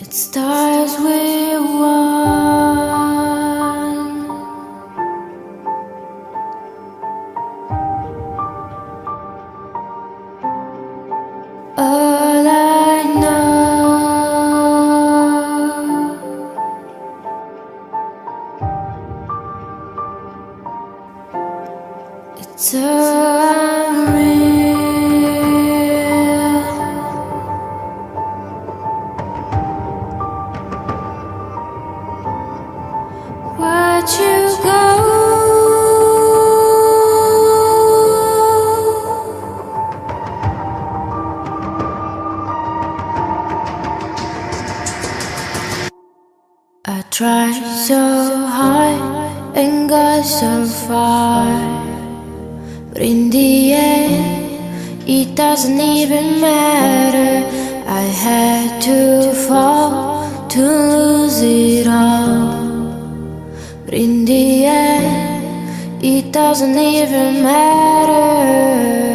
It starts with one. All I know, it's unreal. Where'd you go? I tried so hard and got so far, but in the end, it doesn't even matter. I had to fall to lose it all, but in the end, it doesn't even matter.